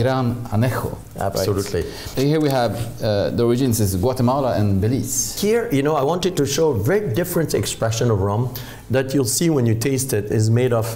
Gran Añejo. Absolutely. Right. Here we have the origins is Guatemala and Belize. Here, you know, I wanted to show a very different expression of rum that you'll see when you taste it is made of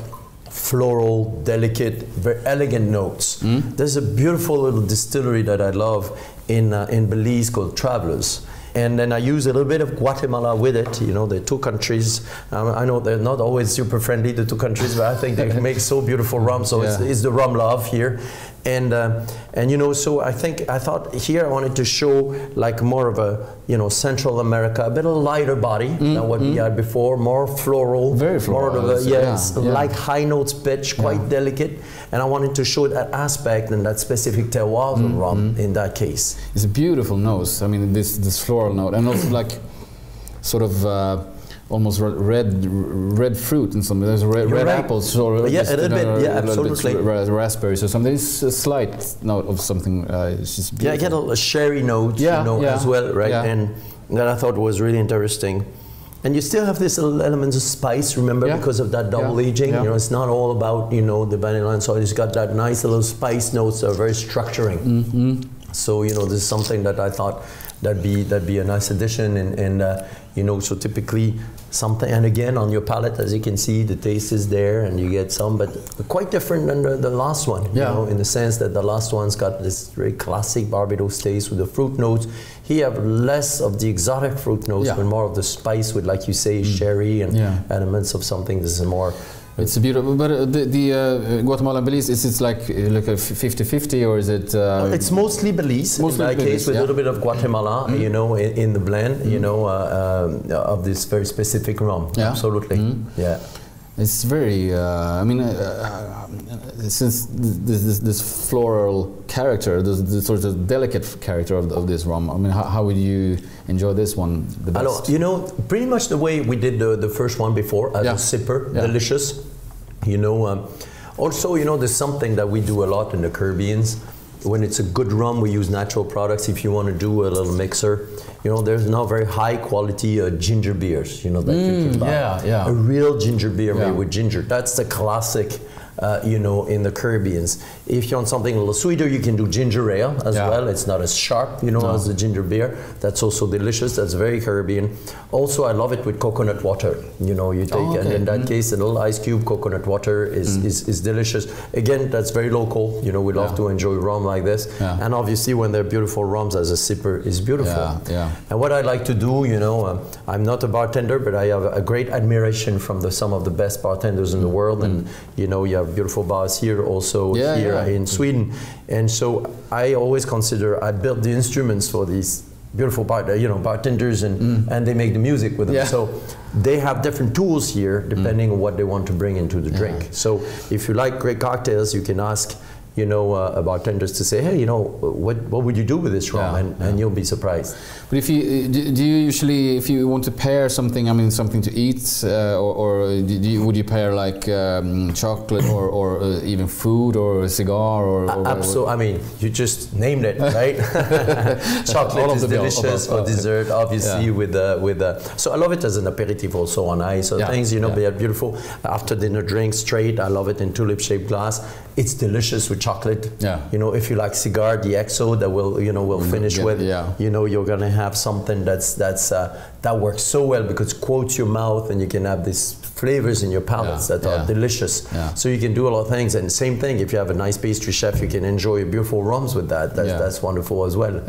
floral, delicate, very elegant notes. There's a beautiful little distillery that I love in Belize called Travelers. And then I use a little bit of Guatemala with it. You know, the two countries, I know they're not always super friendly, the two countries, but I think they make so beautiful rum. So it's the rum love here. And you know, so I thought here I wanted to show like more of a, you know, Central America, a bit of a lighter body than what we had before, more floral. Very floral. More of a, like high notes pitch, quite delicate. And I wanted to show that aspect and that specific terroir of rum in that case. It's a beautiful nose. I mean, this floral note, and also like sort of almost red fruit and something. There's red apples, so a little bit, absolutely. Raspberries or something. There's a slight note of something. It's just beautiful. I get a sherry note, you know, as well, right? And that I thought was really interesting. And you still have this little elements of spice, remember, because of that double aging. You know, it's not all about, you know, the vanilla and so it's got that nice little spice notes that are very structuring. So, you know, this is something that I thought that'd be a nice addition, and you know, so typically something, and again on your palate, as you can see, the taste is there, and you get some, but quite different than the last one. You know, in the sense that the last one's got this very classic Barbados taste with the fruit notes. Here you have less of the exotic fruit notes, but more of the spice with, like you say, sherry and elements of something. This is more. It's beautiful, but the Guatemala and Belize, is it like a 50-50, or is it? It's mostly Belize, in that case, with a little bit of Guatemala, you know, in the blend, you know, of this very specific rum. Absolutely, It's very, I mean, since this floral character, the sort of delicate character of this rum, I mean, how would you enjoy this one the best? Alors, you know, pretty much the way we did the first one before, as a sipper, delicious. You know, also, you know, there's something that we do a lot in the Caribbeans. When it's a good rum, we use natural products. If you want to do a little mixer, you know, there's now very high quality ginger beers, you know, that you can buy. A real ginger beer made with ginger. That's the classic, you know, in the Caribbeans. If you want something a little sweeter, you can do ginger ale as well. It's not as sharp, you know, as the ginger beer. That's also delicious. That's very Caribbean. Also, I love it with coconut water. You know, you take, and in that case, a little ice cube coconut water is delicious. Again, that's very local. You know, we love to enjoy rum like this. And obviously, when they're beautiful rums, as a sipper, is beautiful. And what I like to do, you know, I'm not a bartender, but I have a great admiration from some of the best bartenders in the world. And, you know, you have beautiful bars here, also here in Sweden. And so I always consider, I built the instruments for these beautiful bartenders, and they make the music with them. So they have different tools here depending on what they want to bring into the drink. So if you like great cocktails, you can ask, you know, bartenders to say, hey, you know, what would you do with this rum? And you'll be surprised. But if you do you usually, if you want to pair something, I mean, something to eat, or would you pair like chocolate or even food or a cigar or absolutely. I mean, you just named it, right? Chocolate is delicious for dessert, obviously, with so I love it as an aperitif also on ice. So things, you know, they are beautiful after dinner drinks straight. I love it in tulip-shaped glass. It's delicious with chocolate. You know, if you like cigar, the XO that we'll finish with. You know, you're gonna have something that works so well because it coats your mouth, and you can have these flavors in your palates that are delicious. So you can do a lot of things. And same thing, if you have a nice pastry chef, you can enjoy beautiful rums with that. That's wonderful as well.